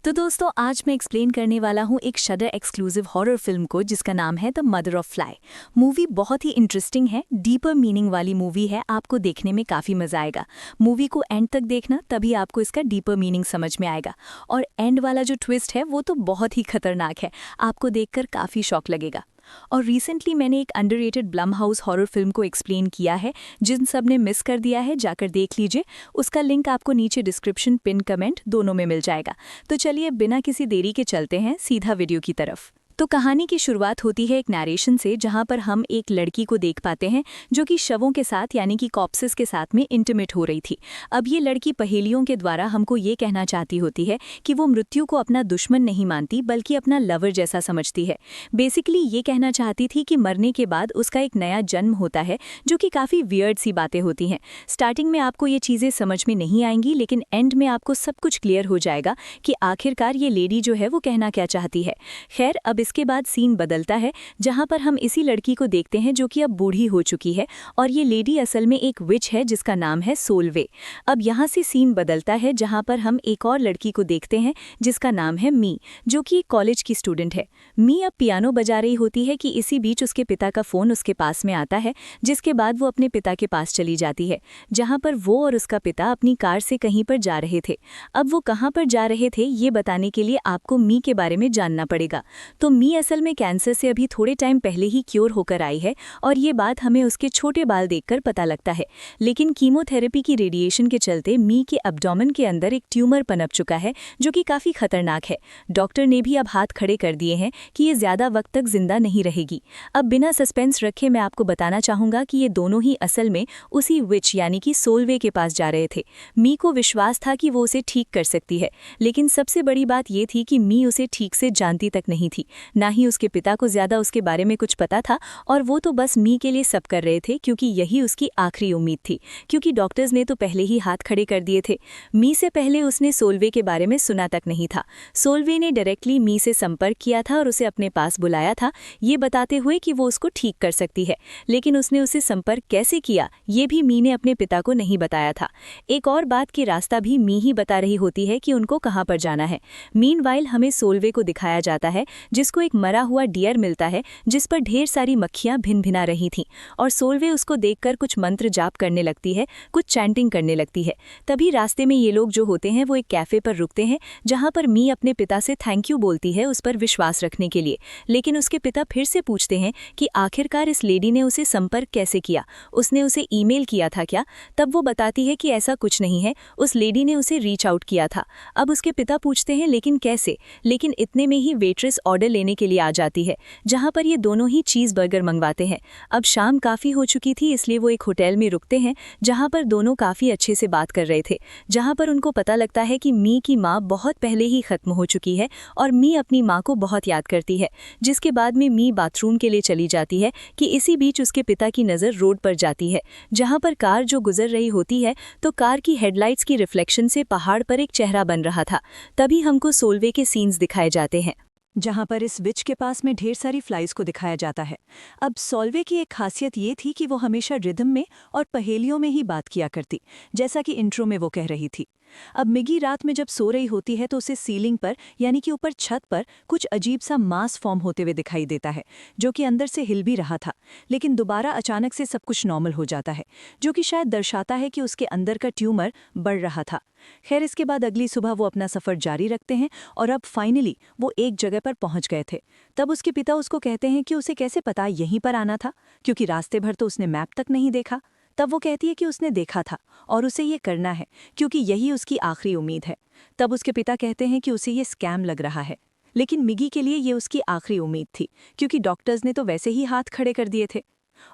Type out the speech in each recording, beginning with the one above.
तो दोस्तों आज मैं एक्सप्लेन करने वाला हूँ एक शडर एक्सक्लूसिव हॉरर फिल्म को जिसका नाम है the mother of fly. Movie बहुत ही इंटरेस्टिंग है, डीपर मीनिंग वाली मूवी है, आपको देखने में काफ़ी मज़ा आएगा। मूवी को एंड तक देखना, तभी आपको इसका डीपर मीनिंग समझ में आएगा। और एंड वाला जो ट्विस्ट है वो तो बहुत ही खतरनाक है, आपको देखकर काफ़ी शॉक लगेगा। और रिसेंटली मैंने एक underrated Blum house horror film को एक्सप्लेन किया है, जिन सब ने मिस कर दिया है जाकर देख लीजिए। उसका लिंक आपको नीचे डिस्क्रिप्शन, पिन, कमेंट दोनों में मिल जाएगा। तो चलिए बिना किसी देरी के चलते हैं सीधा वीडियो की तरफ। तो कहानी की शुरुआत होती है एक नैरेशन से, जहां पर हम एक लड़की को देख पाते हैं जो कि शवों के साथ यानी कि कॉप्सेस के साथ में इंटीमेट हो रही थी। अब ये लड़की पहेलियों के द्वारा हमको ये कहना चाहती होती है कि वो मृत्यु को अपना दुश्मन नहीं मानती बल्कि अपना लवर जैसा समझती है। बेसिकली ये कहना चाहती थी कि मरने के बाद उसका एक नया जन्म होता है, जो कि काफ़ी वियर्ड सी बातें होती हैं। स्टार्टिंग में आपको ये चीज़ें समझ में नहीं आएंगी, लेकिन एंड में आपको सब कुछ क्लियर हो जाएगा कि आखिरकार ये लेडी जो है वो कहना क्या चाहती है। खैर, अब इसके बाद सीन बदलता है, जहां पर हम इसी लड़की को देखते हैं जो कि अब बूढ़ी हो चुकी है, और ये लेडी असल में एक विच है जिसका नाम है सोलवे। अब यहां से सीन बदलता है जहां पर हम एक और लड़की को देखते हैं जिसका नाम है मी, जो कि एक कॉलेज की स्टूडेंट है। मी अब पियानो बजा रही होती है कि इसी बीच उसके पिता का फोन उसके पास में आता है, जिसके बाद वो अपने पिता के पास चली जाती है, जहां पर वो और उसका पिता अपनी कार से कहीं पर जा रहे थे। अब वो कहां पर जा रहे थे ये बताने के लिए आपको मी के बारे में जानना पड़ेगा। तो मी असल में कैंसर से अभी थोड़े टाइम पहले ही क्योर होकर आई है, और ये बात हमें उसके छोटे बाल देखकर पता लगता है। लेकिन कीमोथेरेपी की रेडिएशन के चलते मी के एब्डोमेन के अंदर एक ट्यूमर पनप चुका है, जो कि काफ़ी खतरनाक है। डॉक्टर ने भी अब हाथ खड़े कर दिए हैं कि ये ज़्यादा वक्त तक जिंदा नहीं रहेगी। अब बिना सस्पेंस रखे मैं आपको बताना चाहूँगा कि ये दोनों ही असल में उसी विच यानी कि सोलवे के पास जा रहे थे। मी को विश्वास था कि वो उसे ठीक कर सकती है, लेकिन सबसे बड़ी बात ये थी कि मी उसे ठीक से जानती तक नहीं थी, ना ही उसके पिता को ज्यादा उसके बारे में कुछ पता था, और वो तो बस मी के लिए सब कर रहे थे क्योंकि यही उसकी आखिरी उम्मीद थी, क्योंकि डॉक्टर्स ने तो पहले ही हाथ खड़े कर दिए थे। मी से पहले उसने सोलवे के बारे में सुना तक नहीं था। सोलवे ने डायरेक्टली मी से संपर्क किया था और उसे अपने पास बुलाया था, ये बताते हुए कि वो उसको ठीक कर सकती है। लेकिन उसने उसे संपर्क कैसे किया ये भी मी ने अपने पिता को नहीं बताया था। एक और बात कि रास्ता भी मी ही बता रही होती है कि उनको कहाँ पर जाना है। मीनवाइल हमें सोलवे को दिखाया जाता है, जिसको एक मरा हुआ डियर मिलता है जिस पर ढेर सारी मक्खियां भिन भिना रही थीं, और सोलवे उसको देखकर कुछ मंत्र जाप करने लगती है, कुछ चैंटिंग करने लगती है। तभी रास्ते में ये लोग जो होते हैं वो एक कैफे पर रुकते हैं, जहां पर मी अपने पिता से थैंक यू बोलती है उस पर विश्वास रखने के लिए। लेकिन उसके पिता फिर से पूछते हैं कि आखिरकार इस लेडी ने उसे संपर्क कैसे किया, उसने उसे ईमेल किया था क्या? तब वो बताती है कि ऐसा कुछ नहीं है, उस लेडी ने उसे रीच आउट किया था। अब उसके पिता पूछते हैं लेकिन कैसे? लेकिन इतने में ही वेट्रेस ऑर्डर लेने के लिए आ जाती है, जहां पर ये दोनों ही चीज़ बर्गर मंगवाते हैं। अब शाम काफ़ी हो चुकी थी, इसलिए वो एक होटल में रुकते हैं, जहां पर दोनों काफ़ी अच्छे से बात कर रहे थे, जहां पर उनको पता लगता है कि मी की माँ बहुत पहले ही ख़त्म हो चुकी है और मी अपनी माँ को बहुत याद करती है। जिसके बाद में मी बाथरूम के लिए चली जाती है कि इसी बीच उसके पिता की नज़र रोड पर जाती है, जहाँ पर कार जो गुजर रही होती है, तो कार की हेडलाइट्स की रिफ्लेक्शन से पहाड़ पर एक चेहरा बन रहा था। तभी हमको सोलवे के सीन्स दिखाए जाते हैं, जहां पर इस विच के पास में ढेर सारी फ्लाइज को दिखाया जाता है। अब सोलवे की एक खासियत ये थी कि वो हमेशा रिदम में और पहेलियों में ही बात किया करती, जैसा कि इंट्रो में वो कह रही थी। अब मिगी रात में जब सो रही होती है तो उसे सीलिंग पर यानी कि ऊपर छत पर कुछ अजीब सा मास फॉर्म होते हुए दिखाई देता है, जो कि अंदर से हिल भी रहा था, लेकिन दोबारा अचानक से सब कुछ नॉर्मल हो जाता है, जो कि शायद दर्शाता है कि उसके अंदर का ट्यूमर बढ़ रहा था। खैर, इसके बाद अगली सुबह वो अपना सफ़र जारी रखते हैं और अब फाइनली वो एक जगह पर पहुंच गए थे। तब उसके पिता उसको कहते हैं कि उसे कैसे पता यहीं पर आना था, क्योंकि रास्ते भर तो उसने मैप तक नहीं देखा। तब वो कहती है कि उसने देखा था और उसे ये करना है क्योंकि यही उसकी आखिरी उम्मीद है। तब उसके पिता कहते हैं कि उसे ये स्कैम लग रहा है, लेकिन मिगी के लिए ये उसकी आखिरी उम्मीद थी, क्योंकि डॉक्टर्स ने तो वैसे ही हाथ खड़े कर दिए थे।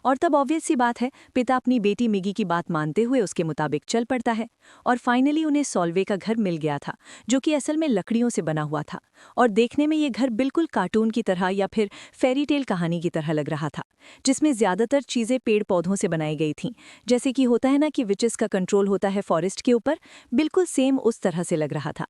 और तब ऑब्वियस सी बात है, पिता अपनी बेटी मिगी की बात मानते हुए उसके मुताबिक चल पड़ता है, और फाइनली उन्हें सोलवे का घर मिल गया था, जो कि असल में लकड़ियों से बना हुआ था, और देखने में ये घर बिल्कुल कार्टून की तरह या फिर फेरी टेल कहानी की तरह लग रहा था, जिसमें ज़्यादातर चीज़ें पेड़ पौधों से बनाई गई थीं। जैसे कि होता है ना कि विचेस का कंट्रोल होता है फॉरेस्ट के ऊपर, बिल्कुल सेम उस तरह से लग रहा था।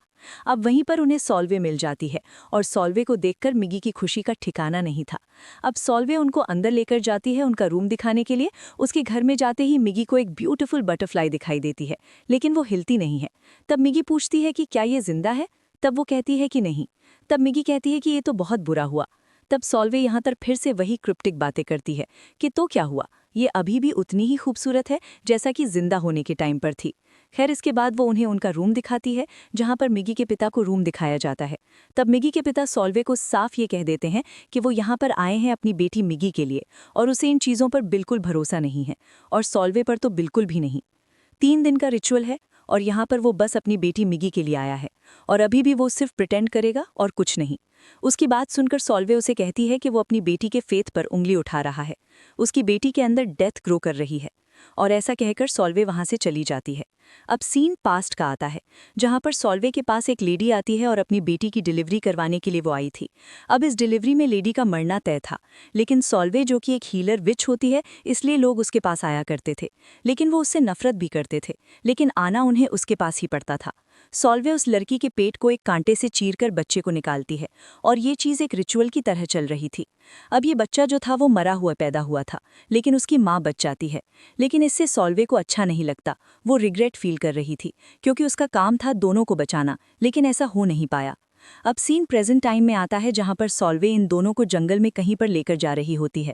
अब वहीं पर उन्हें सोलवे मिल जाती है, और सोलवे को देखकर मिगी की खुशी का ठिकाना नहीं था। अब सोलवे उनको अंदर लेकर जाती है उनका रूम दिखाने के लिए। उसके घर में जाते ही मिगी को एक ब्यूटीफुल बटरफ्लाई दिखाई देती है, लेकिन वो हिलती नहीं है। तब मिगी पूछती है कि क्या ये जिंदा है? तब वो कहती है कि नहीं। तब मिगी कहती है कि ये तो बहुत बुरा हुआ। तब सॉल्वे यहाँ पर फिर से वही क्रिप्टिक बातें करती है कि तो क्या हुआ, ये अभी भी उतनी ही खूबसूरत है जैसा कि जिंदा होने के टाइम पर थी। खैर, इसके बाद वो उन्हें उनका रूम दिखाती है, जहाँ पर मिगी के पिता को रूम दिखाया जाता है। तब मिगी के पिता सॉल्वे को साफ ये कह देते हैं कि वो यहाँ पर आए हैं अपनी बेटी मिगी के लिए, और उसे इन चीज़ों पर बिल्कुल भरोसा नहीं है, और सॉल्वे पर तो बिल्कुल भी नहीं। 3 दिन का रिचुअल है, और यहाँ पर वो बस अपनी बेटी मिगी के लिए आया है, और अभी भी वो सिर्फ प्रिटेंड करेगा और कुछ नहीं। उसकी बात सुनकर सॉल्वे उसे कहती है कि वो अपनी बेटी के फेथ पर उंगली उठा रहा है, उसकी बेटी के अंदर डेथ ग्रो कर रही है, और ऐसा कहकर सॉल्वे वहां से चली जाती है। अब सीन पास्ट का आता है, जहां पर सॉल्वे के पास एक लेडी आती है और अपनी बेटी की डिलीवरी करवाने के लिए वो आई थी। अब इस डिलीवरी में लेडी का मरना तय था, लेकिन सॉल्वे जो कि एक हीलर विच होती है, इसलिए लोग उसके पास आया करते थे, लेकिन वो उससे नफरत भी करते थे, लेकिन आना उन्हें उसके पास ही पड़ता था। सॉल्वे उस लड़की के पेट को एक कांटे से चीरकर बच्चे को निकालती है, और ये चीज़ एक रिचुअल की तरह चल रही थी। अब ये बच्चा जो था वो मरा हुआ पैदा हुआ था, लेकिन उसकी माँ बच जाती है। लेकिन इससे सॉल्वे को अच्छा नहीं लगता, वो रिग्रेट फील कर रही थी, क्योंकि उसका काम था दोनों को बचाना, लेकिन ऐसा हो नहीं पाया। अब सीन प्रेजेंट टाइम में आता है, जहां पर सॉल्वे इन दोनों को जंगल में कहीं पर लेकर जा रही होती है।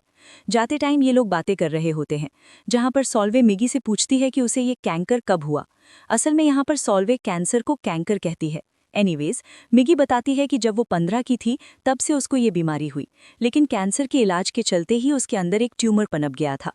जाते टाइम ये लोग बातें कर रहे होते हैं, जहां पर सॉल्वे मिगी से पूछती है कि उसे ये कैंकर कब हुआ। असल में यहाँ पर सॉल्वे कैंसर को कैंकर कहती है। एनीवेज, मिगी बताती है कि जब वो 15 की थी तब से उसको ये बीमारी हुई, लेकिन कैंसर के इलाज के चलते ही उसके अंदर एक ट्यूमर पनप गया था।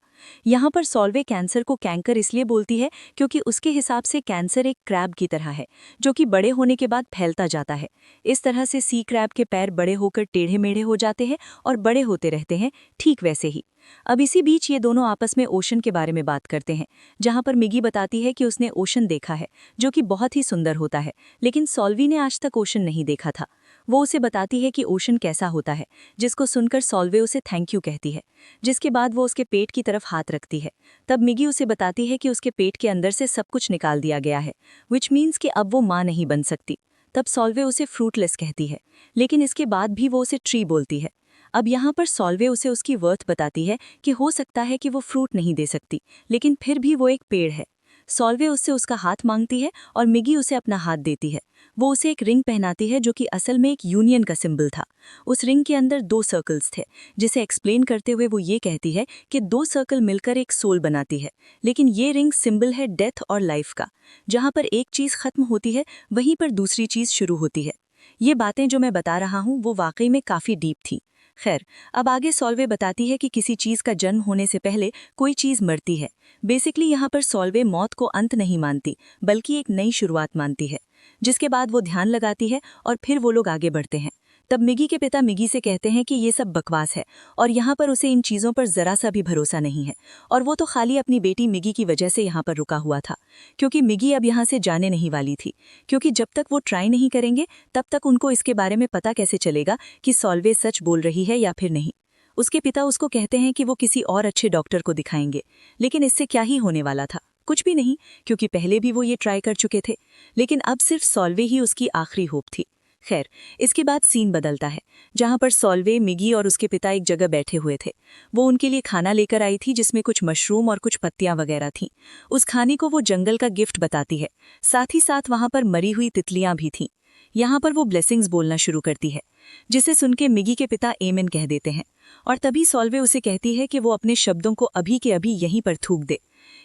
यहाँ पर सॉल्वे कैंसर को कैंकर इसलिए बोलती है क्योंकि उसके हिसाब से कैंसर एक क्रैब की तरह है, जो कि बड़े होने के बाद फैलता जाता है। इस तरह से सी क्रैब के पैर बड़े होकर टेढ़े मेढ़े हो जाते हैं और बड़े होते रहते हैं, ठीक वैसे ही। अब इसी बीच ये दोनों आपस में ओशन के बारे में बात करते हैं, जहाँ पर मिगी बताती है कि उसने ओशन देखा है, जो कि बहुत ही सुंदर होता है, लेकिन सॉल्वी ने आज तक ओशन नहीं देखा था। वो उसे बताती है कि ओशन कैसा होता है, जिसको सुनकर सॉल्वे उसे थैंक यू कहती है, जिसके बाद वो उसके पेट की तरफ हाथ रखती है। तब मिगी उसे बताती है कि उसके पेट के अंदर से सब कुछ निकाल दिया गया है, विच मीन्स कि अब वो माँ नहीं बन सकती। तब सॉल्वे उसे फ्रूटलेस कहती है, लेकिन इसके बाद भी वो उसे ट्री बोलती है। अब यहाँ पर सॉल्वे उसे उसकी वर्थ बताती है कि हो सकता है कि वो फ्रूट नहीं दे सकती, लेकिन फिर भी वो एक पेड़ है। सॉल्वे उससे उसका हाथ मांगती है और मिगी उसे अपना हाथ देती है। वो उसे एक रिंग पहनाती है, जो कि असल में एक यूनियन का सिंबल था। उस रिंग के अंदर 2 सर्कल्स थे, जिसे एक्सप्लेन करते हुए वो ये कहती है कि 2 सर्कल मिलकर एक सोल बनाती है, लेकिन ये रिंग सिंबल है डेथ और लाइफ का। जहाँ पर एक चीज़ खत्म होती है, वहीं पर दूसरी चीज़ शुरू होती है। ये बातें जो मैं बता रहा हूँ वो वाकई में काफ़ी डीप थी। खैर, अब आगे सॉल्वे बताती है कि किसी चीज़ का जन्म होने से पहले कोई चीज़ मरती है। बेसिकली यहाँ पर सॉल्वे मौत को अंत नहीं मानती, बल्कि एक नई शुरुआत मानती है, जिसके बाद वो ध्यान लगाती है और फिर वो लोग आगे बढ़ते हैं। तब मिगी के पिता मिगी से कहते हैं कि ये सब बकवास है, और यहाँ पर उसे इन चीज़ों पर ज़रा सा भी भरोसा नहीं है, और वो तो खाली अपनी बेटी मिगी की वजह से यहाँ पर रुका हुआ था, क्योंकि मिगी अब यहाँ से जाने नहीं वाली थी। क्योंकि जब तक वो ट्राई नहीं करेंगे, तब तक उनको इसके बारे में पता कैसे चलेगा कि सॉल्वे सच बोल रही है या फिर नहीं। उसके पिता उसको कहते हैं कि वो किसी और अच्छे डॉक्टर को दिखाएंगे, लेकिन इससे क्या ही होने वाला था, कुछ भी नहीं, क्योंकि पहले भी वो ये ट्राई कर चुके थे। लेकिन अब सिर्फ सॉल्वे ही उसकी आखिरी होप थी। खैर, इसके बाद सीन बदलता है, जहाँ पर सॉल्वे, मिगी और उसके पिता एक जगह बैठे हुए थे। वो उनके लिए खाना लेकर आई थी, जिसमें कुछ मशरूम और कुछ पत्तियां वगैरह थीं। उस खाने को वो जंगल का गिफ्ट बताती है, साथ ही साथ वहाँ पर मरी हुई तितलियां भी थीं। यहाँ पर वो ब्लेसिंग्स बोलना शुरू करती है, जिसे सुन के मिगी के पिता एमेन कह देते हैं, और तभी सॉल्वे उसे कहती है कि वो अपने शब्दों को अभी के अभी यहीं पर थूक दे।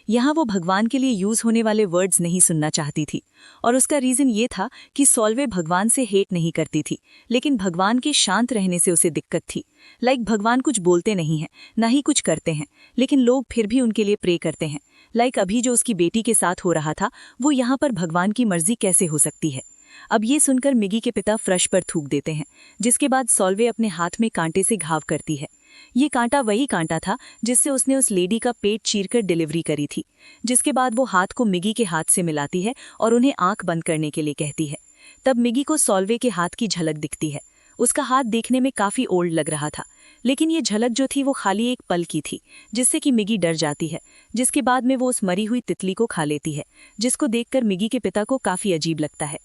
यहाँ वो भगवान के लिए यूज होने वाले वर्ड्स नहीं सुनना चाहती थी, और उसका रीज़न ये था कि सॉल्वे भगवान से हेट नहीं करती थी, लेकिन भगवान के शांत रहने से उसे दिक्कत थी। लाइक भगवान कुछ बोलते नहीं हैं, ना ही कुछ करते हैं, लेकिन लोग फिर भी उनके लिए प्रे करते हैं। लाइक अभी जो उसकी बेटी के साथ हो रहा था, वो यहाँ पर भगवान की मर्जी कैसे हो सकती है। अब ये सुनकर मिगी के पिता फ्रश पर थूक देते हैं, जिसके बाद सॉल्वे अपने हाथ में कांटे से घाव करती है। ये कांटा वही कांटा था जिससे उसने उस लेडी का पेट चीरकर डिलीवरी करी थी। जिसके बाद वो हाथ को मिगी के हाथ से मिलाती है और उन्हें आंख बंद करने के लिए कहती है। तब मिगी को सॉल्वे के हाथ की झलक दिखती है। उसका हाथ देखने में काफी ओल्ड लग रहा था, लेकिन ये झलक जो थी वो खाली एक पल की थी, जिससे कि मिगी डर जाती है। जिसके बाद में वो उस मरी हुई तितली को खा लेती है, जिसको देखकर मिगी के पिता को काफी अजीब लगता है।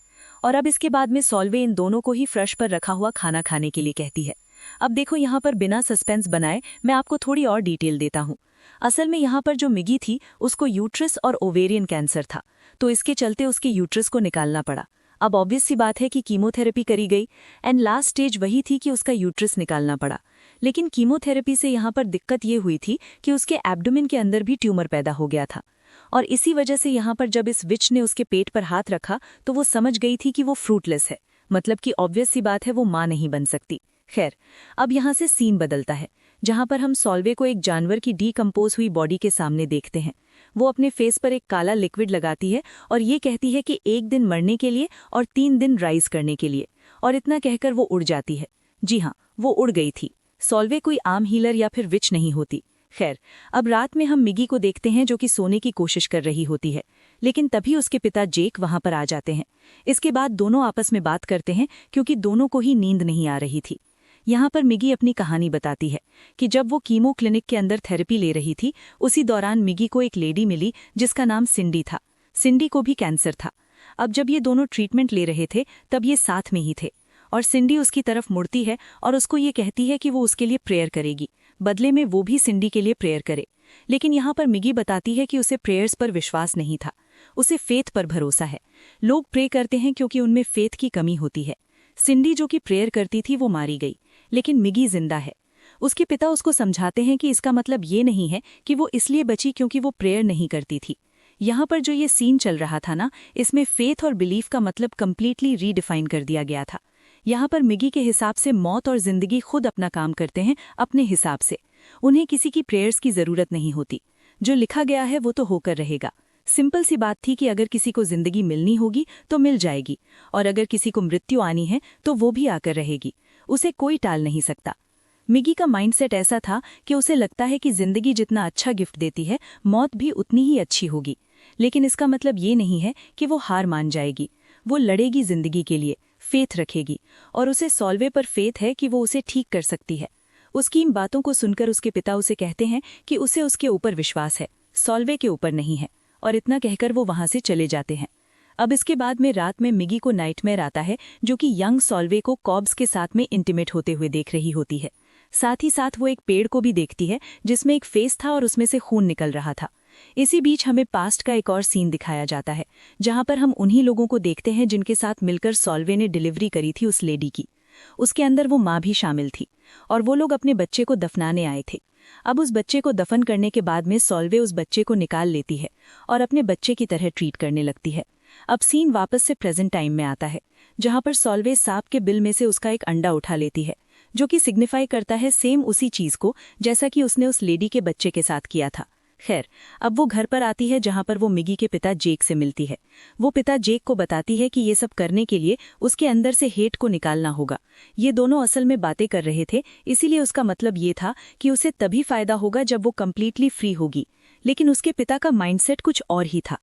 और अब इसके बाद में सॉल्वे इन दोनों को ही फ्रश पर रखा हुआ खाना खाने के लिए कहती है। अब देखो, यहाँ पर बिना सस्पेंस बनाए मैं आपको थोड़ी और डिटेल देता हूँ। असल में यहाँ पर जो मिगी थी उसको यूट्रस और ओवेरियन कैंसर था, तो इसके चलते उसके यूट्रस को निकालना पड़ा। अब ऑब्वियस सी बात है कि कीमोथेरेपी करी गई एंड लास्ट स्टेज वही थी कि उसका यूट्रस निकालना पड़ा। लेकिन कीमोथेरेपी से यहाँ पर दिक्कत ये हुई थी कि उसके एब्डोमेन के अंदर भी ट्यूमर पैदा हो गया था और इसी वजह से यहाँ पर जब इस विच ने उसके पेट पर हाथ रखा तो वो समझ गई थी कि वो फ्रूटलेस है, मतलब कि ऑब्वियस सी बात है वो माँ नहीं बन सकती। खैर, अब यहाँ से सीन बदलता है जहाँ पर हम सॉल्वे को एक जानवर की डीकम्पोज हुई बॉडी के सामने देखते हैं। वो अपने फेस पर एक काला लिक्विड लगाती है और ये कहती है कि 1 दिन मरने के लिए और 3 दिन राइज करने के लिए, और इतना कहकर वो उड़ जाती है। जी हाँ, वो उड़ गई थी। सॉल्वे कोई आम हीलर या फिर विच नहीं होती। खैर, अब रात में हम मिगी को देखते हैं जो कि सोने की कोशिश कर रही होती है, लेकिन तभी उसके पिता जेक वहां पर आ जाते हैं। इसके बाद दोनों आपस में बात करते हैं क्योंकि दोनों को ही नींद नहीं आ रही थी। यहाँ पर मिगी अपनी कहानी बताती है कि जब वो कीमो क्लिनिक के अंदर थेरेपी ले रही थी उसी दौरान मिगी को एक लेडी मिली जिसका नाम सिंडी था। सिंडी को भी कैंसर था। अब जब ये दोनों ट्रीटमेंट ले रहे थे तब ये साथ में ही थे और सिंडी उसकी तरफ मुड़ती है और उसको ये कहती है कि वो उसके लिए प्रेयर करेगी, बदले में वो भी सिंडी के लिए प्रेयर करे। लेकिन यहाँ पर मिगी बताती है कि उसे प्रेयर्स पर विश्वास नहीं था, उसे फेथ पर भरोसा है। लोग प्रे करते हैं क्योंकि उनमें फेथ की कमी होती है। सिंडी जो कि प्रेयर करती थी वो मारी गई, लेकिन मिगी जिंदा है। उसके पिता उसको समझाते हैं कि इसका मतलब ये नहीं है कि वो इसलिए बची क्योंकि वो प्रेयर नहीं करती थी। यहाँ पर जो ये सीन चल रहा था ना, इसमें फेथ और बिलीफ का मतलब कंप्लीटली रीडिफाइन कर दिया गया था। यहाँ पर मिगी के हिसाब से मौत और जिंदगी खुद अपना काम करते हैं अपने हिसाब से। उन्हें किसी की प्रेयर्स की जरूरत नहीं होती। जो लिखा गया है वो तो होकर रहेगा। सिंपल सी बात थी कि अगर किसी को जिंदगी मिलनी होगी तो मिल जाएगी, और अगर किसी को मृत्यु आनी है तो वो भी आकर रहेगी, उसे कोई टाल नहीं सकता। मिगी का माइंडसेट ऐसा था कि उसे लगता है कि जिंदगी जितना अच्छा गिफ्ट देती है मौत भी उतनी ही अच्छी होगी। लेकिन इसका मतलब ये नहीं है कि वो हार मान जाएगी। वो लड़ेगी जिंदगी के लिए, फेथ रखेगी, और उसे सॉल्वे पर फेथ है कि वो उसे ठीक कर सकती है। उसकी इन बातों को सुनकर उसके पिता उसे कहते हैं कि उसे उसके ऊपर विश्वास है, सॉल्वे के ऊपर नहीं है, और इतना कहकर वो वहां से चले जाते हैं। अब इसके बाद में रात में मिगी को नाइटमेयर आता है जो कि यंग सॉल्वे को कॉब्स के साथ में इंटीमेट होते हुए देख रही होती है। साथ ही साथ वो एक पेड़ को भी देखती है जिसमें एक फेस था और उसमें से खून निकल रहा था। इसी बीच हमें पास्ट का एक और सीन दिखाया जाता है जहां पर हम उन्हीं लोगों को देखते हैं जिनके साथ मिलकर सॉल्वे ने डिलीवरी करी थी उस लेडी की। उसके अंदर वो माँ भी शामिल थी और वो लोग अपने बच्चे को दफनाने आए थे। अब उस बच्चे को दफन करने के बाद में सॉल्वे उस बच्चे को निकाल लेती है और अपने बच्चे की तरह ट्रीट करने लगती है। अब सीन वापस से प्रेजेंट टाइम में आता है जहां पर सॉल्वे सांप के बिल में से उसका एक अंडा उठा लेती है जो कि सिग्निफाई करता है सेम उसी चीज को जैसा कि उसने उस लेडी के बच्चे के साथ किया था। खैर, अब वो घर पर आती है जहां पर वो मिगी के पिता जेक से मिलती है। वो पिता जेक को बताती है कि ये सब करने के लिए उसके अंदर से हेट को निकालना होगा। ये दोनों असल में बातें कर रहे थे, इसीलिए उसका मतलब ये था कि उसे तभी फायदा होगा जब वो कंप्लीटली फ्री होगी। लेकिन उसके पिता का माइंडसेट कुछ और ही था।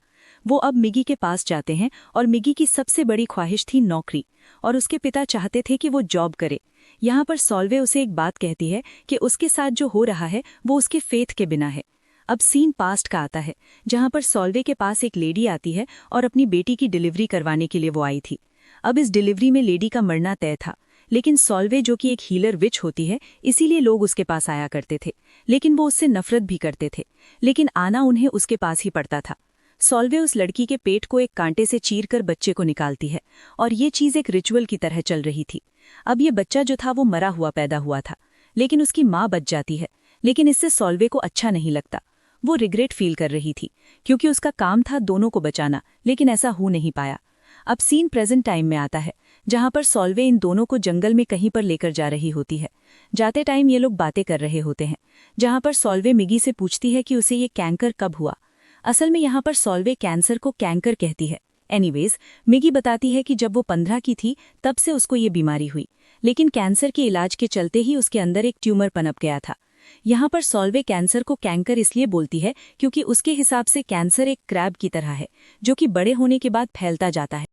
वो अब मिगी के पास जाते हैं और मिगी की सबसे बड़ी ख्वाहिश थी नौकरी, और उसके पिता चाहते थे कि वो जॉब करे। यहाँ पर सॉल्वे उसे एक बात कहती है कि उसके साथ जो हो रहा है वो उसके फेथ के बिना है। अब सीन पास्ट का आता है जहां पर सॉल्वे के पास एक लेडी आती है और अपनी बेटी की डिलीवरी करवाने के लिए वो आई थी। अब इस डिलीवरी में लेडी का मरना तय था, लेकिन सॉल्वे जो कि एक हीलर विच होती है इसीलिए लोग उसके पास आया करते थे, लेकिन वो उससे नफरत भी करते थे, लेकिन आना उन्हें उसके पास ही पड़ता था। सॉल्वे उस लड़की के पेट को एक कांटे से चीरकर बच्चे को निकालती है और ये चीज एक रिचुअल की तरह चल रही थी। अब ये बच्चा जो था वो मरा हुआ पैदा हुआ था, लेकिन उसकी माँ बच जाती है, लेकिन इससे सॉल्वे को अच्छा नहीं लगता। वो रिग्रेट फील कर रही थी क्योंकि उसका काम था दोनों को बचाना, लेकिन ऐसा हो नहीं पाया। अब सीन प्रेजेंट टाइम में आता है जहां पर सॉल्वे इन दोनों को जंगल में कहीं पर लेकर जा रही होती है। जाते टाइम ये लोग बातें कर रहे होते हैं जहां पर सॉल्वे मिगी से पूछती है कि उसे ये कैंकर कब हुआ। असल में यहाँ पर सॉल्वे कैंसर को कैंकर कहती है। एनीवेज, मिगी बताती है कि जब वो 15 की थी तब से उसको ये बीमारी हुई, लेकिन कैंसर के इलाज के चलते ही उसके अंदर एक ट्यूमर पनप गया था। यहाँ पर सॉल्वे कैंसर को कैंकर इसलिए बोलती है क्योंकि उसके हिसाब से कैंसर एक क्रैब की तरह है जो कि बड़े होने के बाद फैलता जाता है।